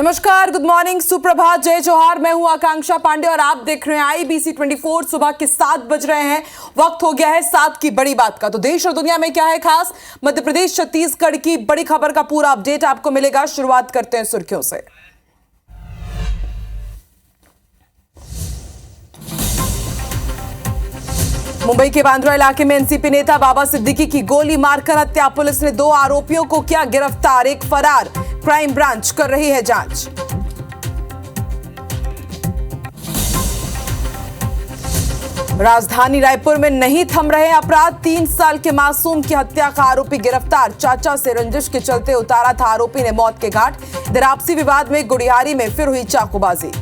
नमस्कार, good morning, सुप्रभात, जय जोहार। मैं हूं आकांक्षा पांडे और आप देख रहे हैं IBC 24। सुबह के 7 बज रहे हैं। वक्त हो गया है 7 की बड़ी बात का। तो देश और दुनिया में क्या है खास, मध्य प्रदेश छत्तीसगढ़ की बड़ी खबर का पूरा अपडेट आपको मिलेगा। शुरुआत करते हैं सुर्खियों से। मुंबई के बांद्रा इलाके में एनसीपी नेता बाबा सिद्दीकी की गोली मारकर हत्या। पुलिस ने 2 आरोपियों को किया गिरफ्तार, एक फरार। क्राइम ब्रांच कर रही है जांच। राजधानी रायपुर में नहीं थम रहे अपराध। 3 साल के मासूम की हत्या का आरोपी गिरफ्तार। चाचा से रंजिश के चलते उतारा था आरोपी ने मौत के घाट। इधर आपसी विवाद में गुड़ियारी में फिर हुई चाकूबाजी।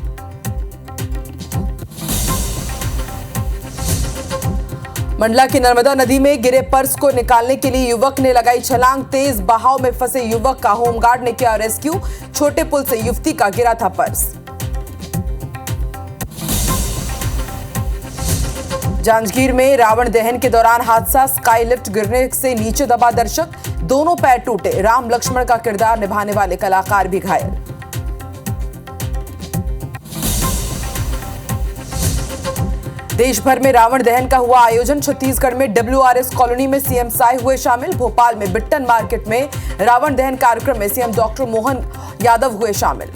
मंडला की नर्मदा नदी में गिरे पर्स को निकालने के लिए युवक ने लगाई छलांग। तेज बहाव में फंसे युवक का होमगार्ड ने किया रेस्क्यू। छोटे पुल से युवती का गिरा था पर्स। जांजगीर में रावण दहन के दौरान हादसा। स्काई लिफ्ट गिरने से नीचे दबा दर्शक, दोनों पैर टूटे। राम लक्ष्मण का किरदार निभाने वाले कलाकार भी घायल। देश भर में रावण दहन का हुआ आयोजन। छत्तीसगढ़ में WRS कॉलोनी में सीएम साय हुए शामिल। भोपाल में बिट्टन मार्केट में रावण दहन कार्यक्रम में सीएम डॉक्टर मोहन यादव हुए शामिल।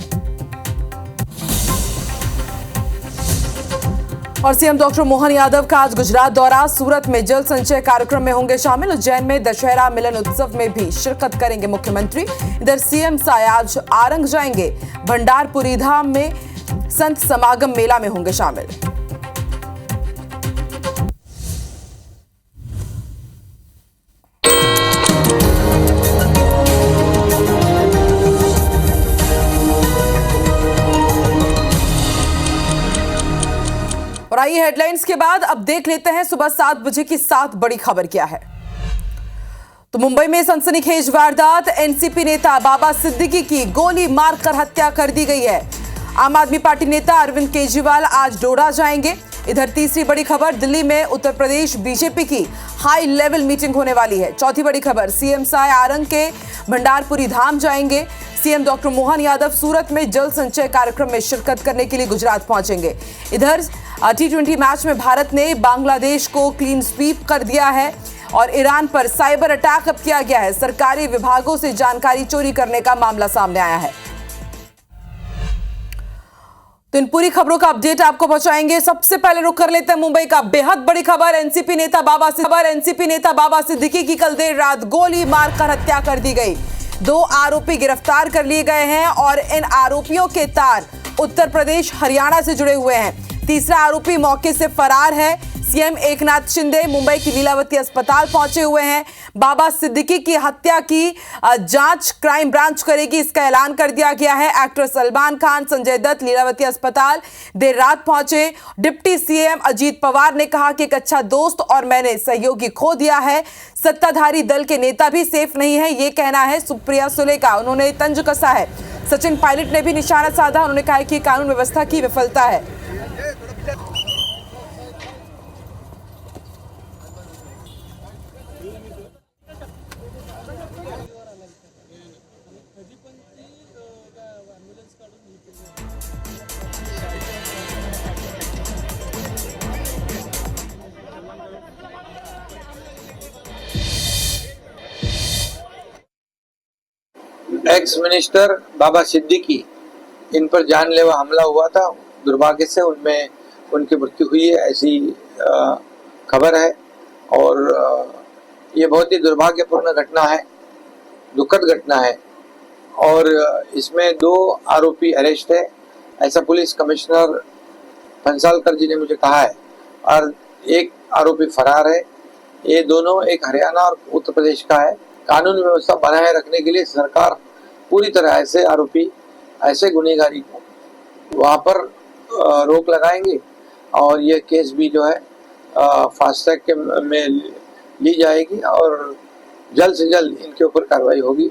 और सीएम डॉक्टर मोहन यादव का आज गुजरात दौरा। सूरत में जल संचय कार्यक्रम में होंगे शामिल। उज्जैन में दशहरा मिलन उत्सव में भी शिरकत करेंगे मुख्यमंत्री। इधर सीएम साय आज आरंग जाएंगे। भंडारपुरी धाम में संत समागम मेला में होंगे शामिल। और आइए हेडलाइंस के बाद अब देख लेते हैं सुबह 7 बजे की 7 बड़ी खबर क्या है। तो मुंबई में सनसनीखेज वारदात। एनसीपी नेता बाबा सिद्दीकी की गोली मारकर हत्या कर दी गई है। आम आदमी पार्टी नेता अरविंद केजरीवाल आज डोडा जाएंगे। इधर तीसरी बड़ी खबर, दिल्ली में उत्तर प्रदेश बीजेपी की हाई लेवल मीटिंग होने वाली है। चौथी बड़ी खबर, सीएम साय आरंग के भंडारपुरी धाम जाएंगे। सीएम डॉक्टर मोहन यादव सूरत में जल संचय कार्यक्रम में शिरकत करने के लिए गुजरात पहुंचेंगे। इधर T20 मैच में भारत ने बांग्लादेश को क्लीन स्वीप कर दिया है। और ईरान पर साइबर अटैक अब किया गया है। सरकारी विभागों से जानकारी चोरी करने का मामला सामने आया है। तो इन पूरी खबरों का अपडेट आपको पहुंचाएंगे। सबसे पहले रुक कर लेते हैं मुंबई का। बेहद बड़ी खबर, एनसीपी नेता बाबा सिद्दीकी की कल देर रात गोली मारकर हत्या कर दी गई। 2 आरोपी गिरफ्तार कर लिए गए हैं और इन आरोपियों के तार उत्तर प्रदेश हरियाणा से जुड़े हुए हैं। तीसरा आरोपी मौके से फरार है। सीएम एकनाथ शिंदे मुंबई की लीलावती अस्पताल पहुंचे हुए हैं। बाबा सिद्दीकी की हत्या की जांच क्राइम ब्रांच करेगी, इसका ऐलान कर दिया गया है। एक्टर सलमान खान, संजय दत्त लीलावती अस्पताल देर रात पहुंचे। डिप्टी सीएम अजीत पवार ने कहा कि एक अच्छा दोस्त और मैंने सहयोगी खो दिया है। सत्ताधारी दल के नेता भी सेफ नहीं है, ये कहना है सुप्रिया सुले का। उन्होंने तंज कसा है। सचिन पायलट ने भी निशाना साधा। उन्होंने कहा कि कानून व्यवस्था की विफलता है। एक्स मिनिस्टर बाबा सिद्दीकी, इन पर जानलेवा हमला हुआ था। दुर्भाग्य से उनमें उनकी मृत्यु हुई है, ऐसी खबर है। और ये बहुत ही दुर्भाग्यपूर्ण घटना है, दुखद घटना है। और इसमें 2 आरोपी अरेस्ट है, ऐसा पुलिस कमिश्नर भंसालकर जी ने मुझे कहा है। और एक आरोपी फरार है। ये दोनों एक हरियाणा और उत्तर प्रदेश का है। कानून व्यवस्था बनाए रखने के लिए सरकार पूरी तरह ऐसे आरोपी, ऐसे गुनहगारी को वहाँ पर रोक लगाएंगे। और ये केस भी जो है फास्ट ट्रैक के में ली जाएगी और जल्द से जल्द इनके ऊपर कार्रवाई होगी।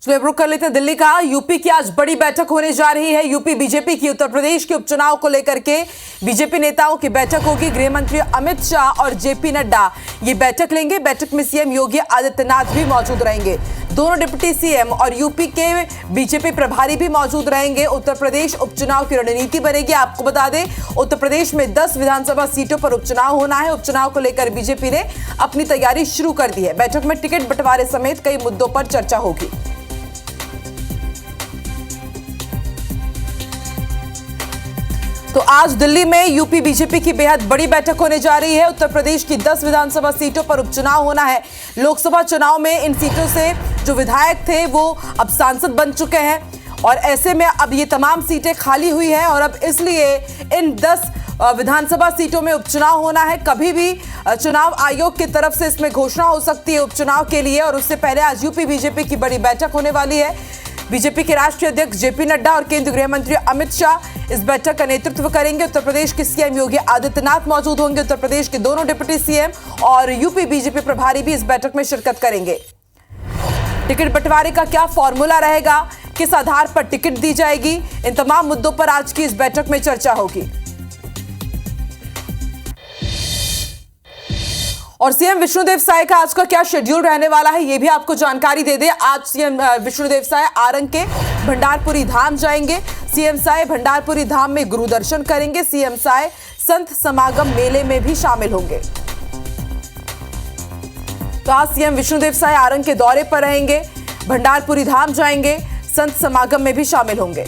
चलिए रुक कर लेते हैं दिल्ली का। यूपी की आज बड़ी बैठक होने जा रही है। यूपी बीजेपी की उत्तर प्रदेश के उपचुनाव को लेकर के बीजेपी नेताओं की बैठक होगी। गृह मंत्री अमित शाह और जेपी नड्डा ये बैठक लेंगे। बैठक में सीएम योगी आदित्यनाथ भी मौजूद रहेंगे। दोनों डिप्टी सीएम और यूपी के बीजेपी प्रभारी भी मौजूद रहेंगे। उत्तर प्रदेश उपचुनाव की रणनीति बनेगी। आपको बता दें, उत्तर प्रदेश में 10 विधानसभा सीटों पर उपचुनाव होना है। उपचुनाव को लेकर बीजेपी ने अपनी तैयारी शुरू कर दी है। बैठक में टिकट बंटवारे समेत कई मुद्दों पर चर्चा होगी। तो आज दिल्ली में यूपी बीजेपी की बेहद बड़ी बैठक होने जा रही है। उत्तर प्रदेश की 10 विधानसभा सीटों पर उपचुनाव होना है। लोकसभा चुनाव में इन सीटों से जो विधायक थे वो अब सांसद बन चुके हैं और ऐसे में अब ये तमाम सीटें खाली हुई है और अब इसलिए इन 10 विधानसभा सीटों में उपचुनाव होना है। कभी भी चुनाव आयोग की तरफ से इसमें घोषणा हो सकती है उपचुनाव के लिए और उससे पहले आज यूपी बीजेपी की बड़ी बैठक होने वाली है। बीजेपी के राष्ट्रीय अध्यक्ष जेपी नड्डा और केंद्रीय गृह मंत्री अमित शाह इस बैठक का नेतृत्व करेंगे। उत्तर प्रदेश के सीएम योगी आदित्यनाथ मौजूद होंगे। उत्तर प्रदेश के दोनों डिप्टी सीएम और यूपी बीजेपी प्रभारी भी इस बैठक में शिरकत करेंगे। टिकट बंटवारे का क्या फॉर्मूला रहेगा, किस आधार पर टिकट दी जाएगी, इन तमाम मुद्दों पर आज की इस बैठक में चर्चा होगी। और सीएम विष्णुदेव साय का आज का क्या शेड्यूल रहने वाला है, ये भी आपको जानकारी दे दें। आज सीएम विष्णुदेव साय आरंग के भंडारपुरी धाम जाएंगे। सीएम साय भंडारपुरी धाम में गुरु दर्शन करेंगे। सीएम साय संत समागम मेले में भी शामिल होंगे। तो आज सीएम विष्णुदेव साय आरंग के दौरे पर रहेंगे, भंडारपुरी धाम जाएंगे, संत समागम में भी शामिल होंगे।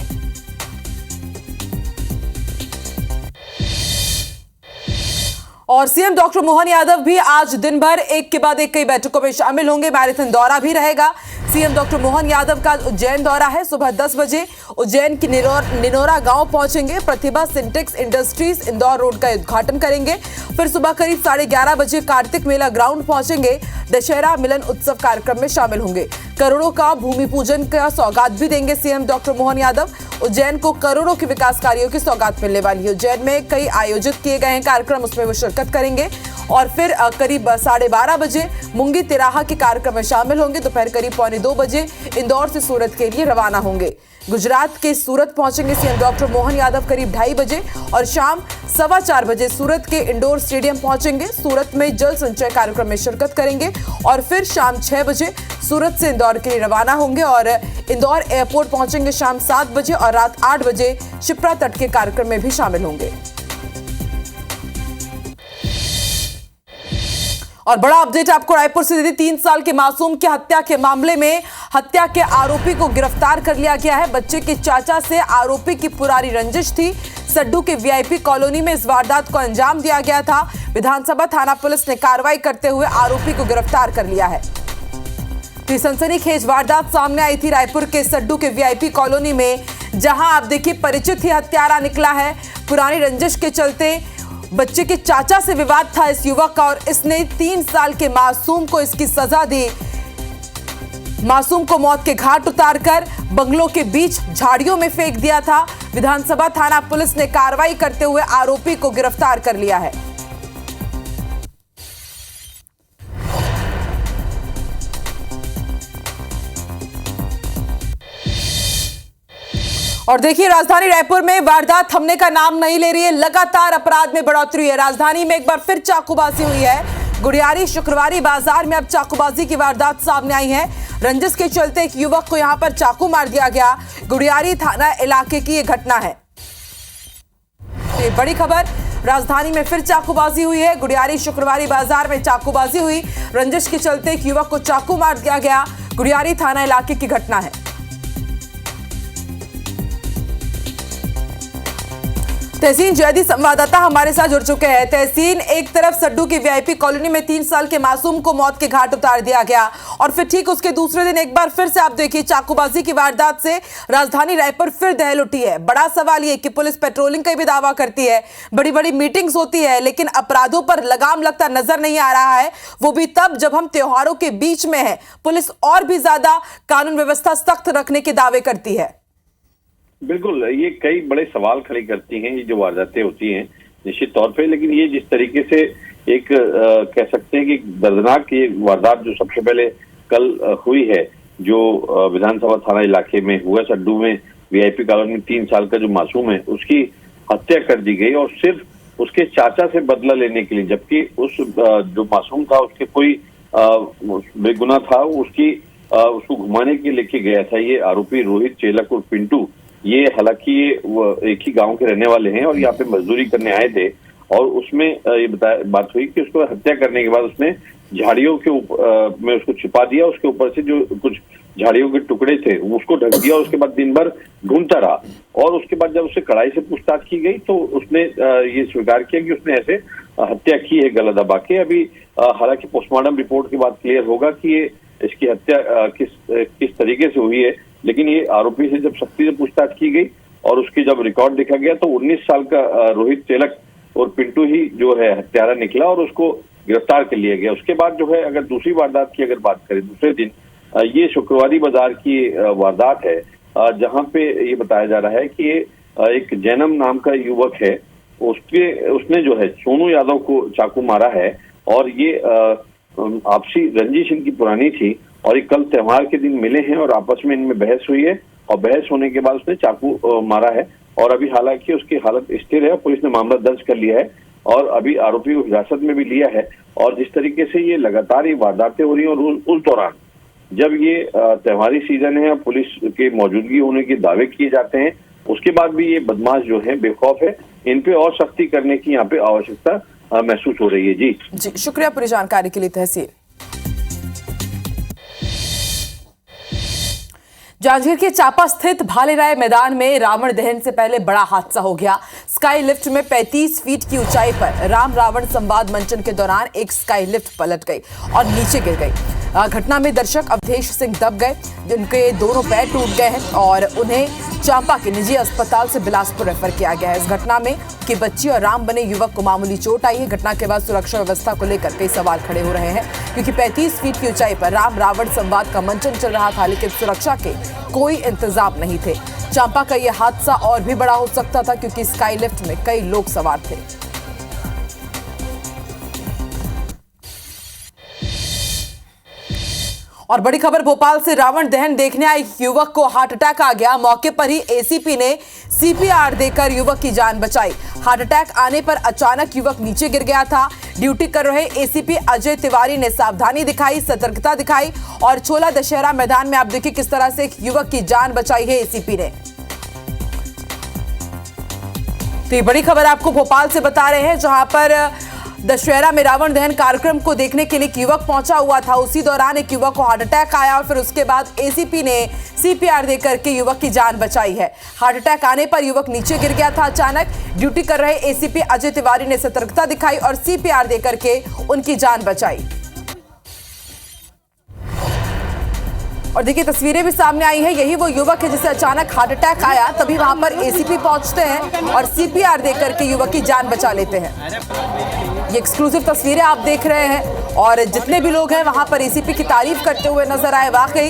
और सीएम डॉक्टर मोहन यादव भी आज दिन भर एक के बाद एक कई बैठकों में शामिल होंगे। मैराथन दौरा भी रहेगा। सीएम डॉक्टर मोहन यादव का उज्जैन दौरा है। सुबह 10 बजे उज्जैन की निनोरा गांव पहुंचेंगे। प्रतिभा सिंटेक्स इंडस्ट्रीज इंदौर रोड का उद्घाटन करेंगे। फिर सुबह करीब 11:30 बजे कार्तिक मेला ग्राउंड पहुंचेंगे। दशहरा मिलन उत्सव कार्यक्रम में शामिल होंगे। करोड़ों का भूमि पूजन का सौगात भी देंगे सीएम डॉक्टर मोहन यादव। उज्जैन को करोड़ों के विकास कार्यों की सौगात मिलने वाली है। उज्जैन में कई आयोजित किए गए हैं कार्यक्रम, उसमें वो शिरकत करेंगे और फिर करीब 12:30 बजे मुंगी तिराहा के कार्यक्रम में शामिल होंगे। दोपहर करीब 1:45 बजे इंदौर से सूरत के लिए रवाना होंगे। गुजरात के सूरत पहुंचेंगे सीएम डॉक्टर मोहन यादव करीब 2:30 बजे और शाम 4:15 बजे सूरत के इंडोर स्टेडियम पहुंचेंगे। सूरत में जल संचय कार्यक्रम में शिरकत करेंगे और फिर शाम 6 बजे सूरत से इंदौर के लिए रवाना होंगे और इंदौर एयरपोर्ट पहुंचेंगे शाम 7 बजे और रात 8 बजे शिप्रा तट के कार्यक्रम में भी शामिल होंगे। और बड़ा अपडेट आपको रायपुर से दे दी। 3 साल के मासूम की हत्या के मामले में हत्या के आरोपी को गिरफ्तार कर लिया गया है। बच्चे के चाचा से आरोपी की पुरानी रंजिश थी। सड्डू के वीआईपी कॉलोनी में इस वारदात को अंजाम दिया गया था। विधानसभा थाना पुलिस ने कार्रवाई करते हुए आरोपी को गिरफ्तार कर लिया है। तो सनसनीखेज वारदात सामने आई थी रायपुर के सड्डू के वीआईपी कॉलोनी में, जहां आप देखिए परिचित ही हत्यारा निकला है। पुरानी रंजिश के चलते बच्चे के चाचा से विवाद था इस युवक का और इसने 3 साल के मासूम को इसकी सजा दी। मासूम को मौत के घाट उतारकर बंगलों के बीच झाड़ियों में फेंक दिया था। विधानसभा थाना पुलिस ने कार्रवाई करते हुए आरोपी को गिरफ्तार कर लिया है। और देखिए राजधानी रायपुर में वारदात थमने का नाम नहीं ले रही है। लगातार अपराध में बढ़ोतरी है। राजधानी में एक बार फिर चाकूबाजी हुई है। गुड़ियारी शुक्रवारी बाजार में अब चाकूबाजी की वारदात सामने आई है। रंजिश के चलते एक युवक को यहां पर चाकू मार दिया गया। गुड़ियारी थाना इलाके की यह घटना है। तो ये बड़ी खबर, राजधानी में फिर चाकूबाजी हुई है। गुड़ियारी शुक्रवारी बाजार में चाकूबाजी हुई। रंजिश के चलते एक युवक को चाकू मार दिया गया। गुड़ियारी थाना इलाके की घटना है। तहसीन जैदी संवाददाता हमारे साथ जुड़ चुके हैं। तहसीन, एक तरफ सड्डू की वीआईपी कॉलोनी में 3 साल के मासूम को मौत के घाट उतार दिया गया और फिर ठीक उसके दूसरे दिन एक बार फिर से आप देखिए चाकूबाजी की वारदात से राजधानी रायपुर फिर दहल उठी है। बड़ा सवाल ये कि पुलिस पेट्रोलिंग का भी दावा करती है, बड़ी बड़ी मीटिंग्स होती है, लेकिन अपराधों पर लगाम लगता नजर नहीं आ रहा है। वो भी तब जब हम त्योहारों के बीच में है। पुलिस और भी ज्यादा कानून व्यवस्था सख्त रखने के दावे करती है। बिल्कुल, ये कई बड़े सवाल खड़े करती हैं ये जो वारदातें होती हैं निश्चित तौर पे, लेकिन ये जिस तरीके से एक कह सकते हैं कि दर्दनाक ये वारदात जो सबसे पहले कल हुई है, जो विधानसभा थाना इलाके में हुआ सड्डू में वीआईपी कॉलोनी में 3 साल का जो मासूम है उसकी हत्या कर दी गई, और सिर्फ उसके चाचा से बदला लेने के लिए, जबकि उस जो मासूम था उसके कोई बेगुनाह था, उसको घुमाने के लेके गया था ये आरोपी रोहित चेलक और पिंटू। ये हालांकि ये एक ही गांव के रहने वाले हैं और यहाँ पे मजदूरी करने आए थे, और उसमें ये बात हुई कि उसको हत्या करने के बाद उसने झाड़ियों के ऊपर में उसको छिपा दिया, उसके ऊपर से जो कुछ झाड़ियों के टुकड़े थे उसको ढक दिया, उसके बाद दिन भर ढूंढता रहा, और उसके बाद जब उससे कड़ाई से पूछताछ की गई तो उसने ये स्वीकार किया कि उसने ऐसे हत्या की है गला दबा के। अभी हालांकि पोस्टमार्टम रिपोर्ट के बाद क्लियर होगा कि ये इसकी हत्या किस तरीके से हुई है, लेकिन ये आरोपी से जब सख्ती से पूछताछ की गई और उसकी जब रिकॉर्ड देखा गया तो 19 साल का रोहित चेलक और पिंटू ही जो है हत्यारा निकला और उसको गिरफ्तार कर लिया गया। उसके बाद जो है अगर दूसरी वारदात की अगर बात करें, दूसरे दिन ये शुक्रवारी बाजार की वारदात है, जहां पे ये बताया जा रहा है कि ये एक जैनम नाम का युवक है, उसने जो है सोनू यादव को चाकू मारा है, और ये आपसी रंजिश इनकी पुरानी थी, और ये कल त्योहार के दिन मिले हैं और आपस में इनमें बहस हुई है, और बहस होने के बाद उसने चाकू मारा है, और अभी हालांकि उसकी हालत स्थिर है, पुलिस ने मामला दर्ज कर लिया है और अभी आरोपी को हिरासत में भी लिया है। और जिस तरीके से ये लगातार ये वारदातें हो रही हैं, और उस दौरान जब ये त्योहारी सीजन है, पुलिस के मौजूदगी होने के दावे किए जाते हैं, उसके बाद भी ये बदमाश जो है बेखौफ है, इन पे और सख्ती करने की यहाँ पे आवश्यकता महसूस हो रही है। जी शुक्रिया पूरी जानकारी के लिए तहसील। जांजगीर के चापा स्थित भालेराय मैदान में रावण दहन से पहले बड़ा हादसा हो गया। स्काई लिफ्ट में 35 फीट की ऊंचाई पर राम रावण संवाद मंचन के दौरान एक स्काई लिफ्ट पलट गई और नीचे गिर गई। घटना में दर्शक अवधेश सिंह दब गए, जिनके दोनों पैर टूट गए हैं और उन्हें चांपा के निजी अस्पताल से बिलासपुर रेफर किया गया है। इस घटना में की बच्ची और राम बने युवक को मामूली चोट आई है। घटना के बाद सुरक्षा व्यवस्था को लेकर कई सवाल खड़े हो रहे हैं, क्योंकि 35 फीट की ऊंचाई पर राम रावण संवाद का मंचन चल रहा था, लेकिन सुरक्षा के कोई इंतजाम नहीं थे। चांपा का यह हादसा और भी बड़ा हो सकता था, क्योंकि स्काई लिफ्ट में कई लोग सवार थे। और बड़ी खबर भोपाल से, रावण दहन देखने आए युवक को हार्ट अटैक आ गया। मौके पर ही एसीपी ने सीपीआर देकर युवक की जान बचाई। हार्ट अटैक आने पर अचानक युवक नीचे गिर गया था। ड्यूटी कर रहे एसीपी अजय तिवारी ने सावधानी दिखाई, सतर्कता दिखाई, और छोला दशहरा मैदान में आप देखिए किस तरह से युवक की जान बचाई है एसीपी ने। तो ये बड़ी खबर आपको भोपाल से बता रहे हैं, जहां पर दशहरा में रावण दहन कार्यक्रम को देखने के लिए एक युवक पहुंचा हुआ था। उसी दौरान एक युवक को हार्ट अटैक आया और फिर उसके बाद एसीपी ने सीपीआर देकर के युवक की जान बचाई है। हार्ट अटैक आने पर युवक नीचे गिर गया था अचानक। ड्यूटी कर रहे एसीपी अजय तिवारी ने सतर्कता दिखाई और सीपीआर देकर के उनकी जान बचाई। और देखिए तस्वीरें भी सामने आई है, यही वो युवक है जिसे अचानक हार्ट अटैक आया, तभी वहां पर एसीपी पहुंचते हैं और सीपीआर देकर के युवक की जान बचा लेते हैं। ये एक्सक्लूसिव तस्वीरें आप देख रहे हैं, और जितने भी लोग हैं वहां पर एसीपी की तारीफ करते हुए नजर आए। वाकई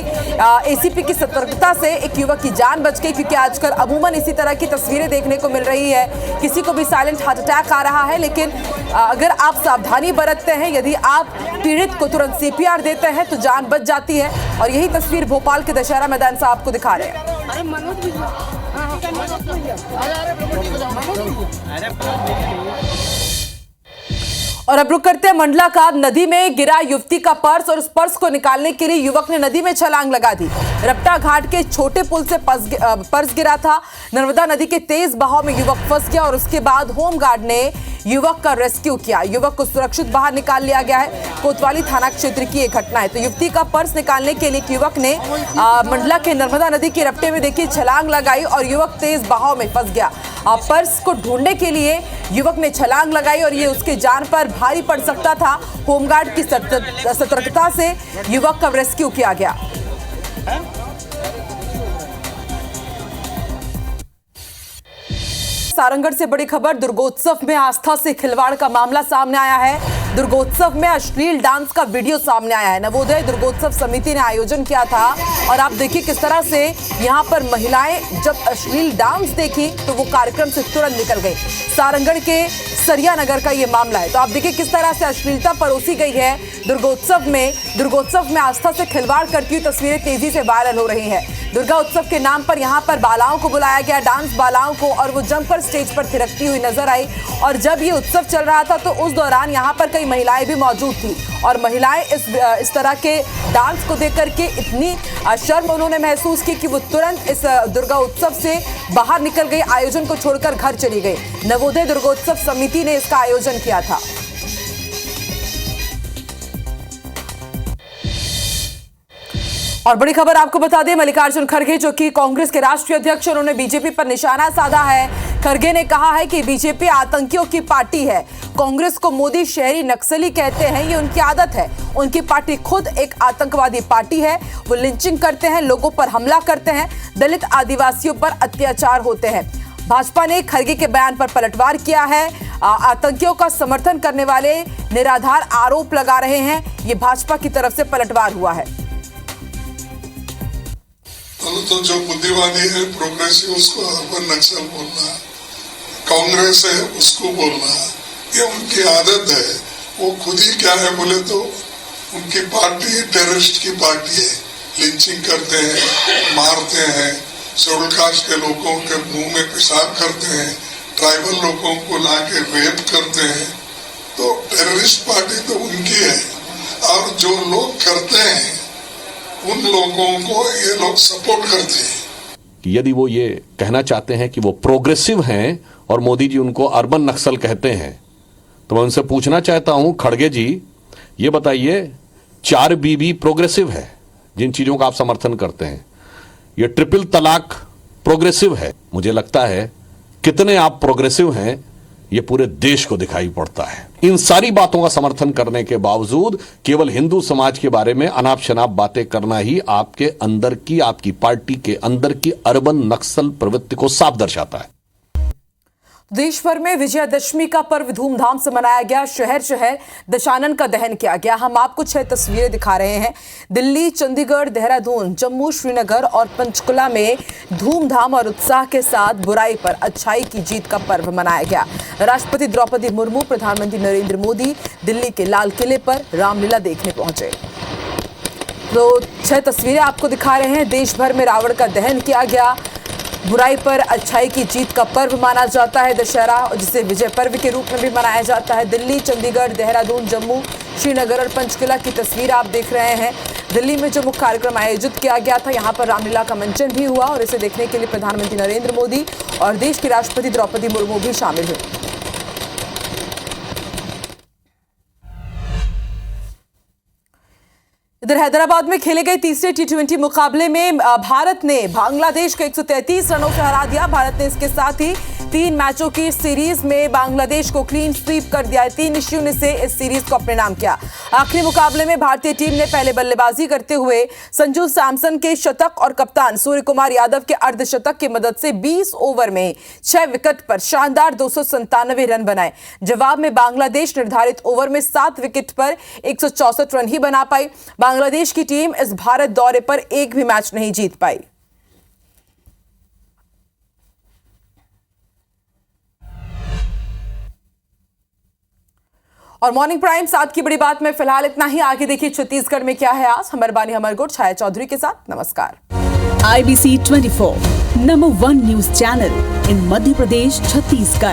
एसीपी की सतर्कता से एक युवक की जान बच गई, क्योंकि आजकल अमूमन इसी तरह की तस्वीरें देखने को मिल रही है। किसी को भी साइलेंट हार्ट अटैक आ रहा है, लेकिन अगर आप सावधानी बरतते हैं, यदि आप पीड़ित को तुरंत सीपीआर देते हैं तो जान बच जाती है। और यही तस्वीर भोपाल के दशहरा मैदान से आपको दिखा रहे हैं। और अब रुक करते हैं मंडला का। नदी में गिरा युवती का पर्स, और उस पर्स को निकालने के लिए युवक ने नदी में छलांग लगा दी। रपटा घाट के छोटे पुल से पर्स गिरा था। नर्मदा नदी के तेज बहाव में युवक फंस गया और उसके बाद होमगार्ड ने युवक का रेस्क्यू किया। युवक को सुरक्षित बाहर निकाल लिया गया है। कोतवाली थाना क्षेत्र की एक घटना है। तो युवती का पर्स निकालने के लिए युवक ने मंडला के नर्मदा नदी के रपटे में देखिए छलांग लगाई और युवक तेज बहाव में फंस गया। पर्स को ढूंढने के लिए युवक ने छलांग लगाई और ये उसके जान पर भारी पड़ सकता था। होमगार्ड की सतर्कता से युवक का रेस्क्यू किया गया। सारंगढ़ से बड़ी खबर, दुर्गोत्सव में आस्था से खिलवाड़ का मामला सामने आया है। दुर्गोत्सव में अश्लील डांस का वीडियो सामने आया है। नवोदय दुर्गोत्सव समिति ने आयोजन किया था और आप देखिए किस तरह से यहां पर महिलाएं जब अश्लील डांस देखी तो वो कार्यक्रम से तुरंत निकल गई। सारंगढ़ के सरिया नगर का ये मामला है। तो आप देखिए किस तरह से अश्लीलता परोसी गई है दुर्गोत्सव में आस्था से खिलवाड़ करती हुई तस्वीरें तेजी से वायरल हो रही हैं। दुर्गा उत्सव के नाम पर यहाँ पर बालाओं को बुलाया गया, डांस बालाओं को, और वो जमकर स्टेज पर थिरकती हुई नजर आई। और जब ये उत्सव चल रहा था तो उस दौरान यहाँ पर कई महिलाएं भी मौजूद थी और महिलाएं इस तरह के डांस को देख करके इतनी शर्म उन्होंने महसूस की कि वो तुरंत इस दुर्गा उत्सव से बाहर निकल गई, आयोजन को छोड़कर घर चली गई। नवोदय दुर्गोत्सव समिति ने इसका आयोजन किया था। और बड़ी खबर आपको बता दें, मल्लिकार्जुन खड़गे जो कि कांग्रेस के राष्ट्रीय अध्यक्ष, उन्होंने बीजेपी पर निशाना साधा है। खड़गे ने कहा है कि बीजेपी आतंकियों की पार्टी है। कांग्रेस को मोदी शहरी नक्सली कहते हैं, ये उनकी आदत है। उनकी पार्टी खुद एक आतंकवादी पार्टी है। वो लिंचिंग करते हैं, लोगों पर हमला करते हैं, दलित आदिवासियों पर अत्याचार होते हैं। भाजपा ने खड़गे के बयान पर पलटवार किया है। आतंकियों का समर्थन करने वाले निराधार आरोप लगा रहे हैं। ये भाजपा की तरफ से पलटवार हुआ है। तो जो बुद्धिवादी है, प्रोग्रेसिव, उसको अर्बन नक्सल बोलना, कांग्रेस है उसको बोलना, ये उनकी आदत है। वो खुद ही क्या है बोले तो उनकी पार्टी टेररिस्ट की पार्टी है। लिंचिंग करते हैं, मारते हैं, शेड्यूल कास्ट के लोगों के मुंह में पेशाब करते हैं, ट्राइबल लोगों को लाके रेप करते हैं। तो टेररिस्ट पार्टी तो उनकी है। और जो लोग करते हैं उन लोगों को ये लोग सपोर्ट करते हैं। यदि वो ये कहना चाहते हैं कि वो प्रोग्रेसिव हैं और मोदी जी उनको अर्बन नक्सल कहते हैं, तो मैं उनसे पूछना चाहता हूं, खड़गे जी ये बताइए, 4 बीबी प्रोग्रेसिव है जिन चीजों का आप समर्थन करते हैं? ये ट्रिपल तलाक प्रोग्रेसिव है? मुझे लगता है कितने आप प्रोग्रेसिव हैं ये पूरे देश को दिखाई पड़ता है। इन सारी बातों का समर्थन करने के बावजूद केवल हिंदू समाज के बारे में अनाप शनाप बातें करना ही आपके अंदर की, आपकी पार्टी के अंदर की अर्बन नक्सल प्रवृत्ति को साफ दर्शाता है। देश भर में विजयादशमी का पर्व धूमधाम से मनाया गया। शहर शहर दशानन का दहन किया गया। हम आपको 6 तस्वीरें दिखा रहे हैं। दिल्ली, चंडीगढ़, देहरादून, जम्मू, श्रीनगर और पंचकुला में धूमधाम और उत्साह के साथ बुराई पर अच्छाई की जीत का पर्व मनाया गया। राष्ट्रपति द्रौपदी मुर्मू, प्रधानमंत्री नरेंद्र मोदी दिल्ली के लाल किले पर रामलीला देखने पहुंचे। तो 6 तस्वीरें आपको दिखा रहे हैं। देश भर में रावण का दहन किया गया। बुराई पर अच्छाई की जीत का पर्व माना जाता है दशहरा, जिसे विजय पर्व के रूप में भी मनाया जाता है। दिल्ली, चंडीगढ़, देहरादून, जम्मू, श्रीनगर और पंचकुला की तस्वीर आप देख रहे हैं। दिल्ली में जो मुख्य कार्यक्रम आयोजित किया गया था, यहाँ पर रामलीला का मंचन भी हुआ और इसे देखने के लिए प्रधानमंत्री नरेंद्र मोदी और देश की राष्ट्रपति द्रौपदी मुर्मू भी शामिल हुए। इधर हैदराबाद में खेले गए तीसरे T20 मुकाबले में भारत ने बांग्लादेश को 133 रनों से हरा दिया। भारत ने इसके साथ ही 3 मैचों की सीरीज में बांग्लादेश को क्लीन स्वीप कर दिया है। 3-0 से इस सीरीज को अपने नाम किया। आखिरी मुकाबले में भारतीय टीम ने पहले बल्लेबाजी करते हुए संजू सैमसन के शतक और कप्तान सूर्य कुमार यादव के अर्धशतक की मदद से 20 ओवर में 6 विकेट पर शानदार 297 रन बनाए। जवाब में बांग्लादेश निर्धारित ओवर में 7 विकेट पर 164 रन ही बना पाई। बांग्लादेश की टीम इस भारत दौरे पर एक भी मैच नहीं जीत पाई। और मॉर्निंग प्राइम 7 की बड़ी बात में फिलहाल इतना ही। आगे देखिए छत्तीसगढ़ में क्या है आज। हमरबानी हमरगोट छाया चौधरी के साथ। नमस्कार। IBC 24 number 1 news channel in Madhya Pradesh, Chhattisgarh.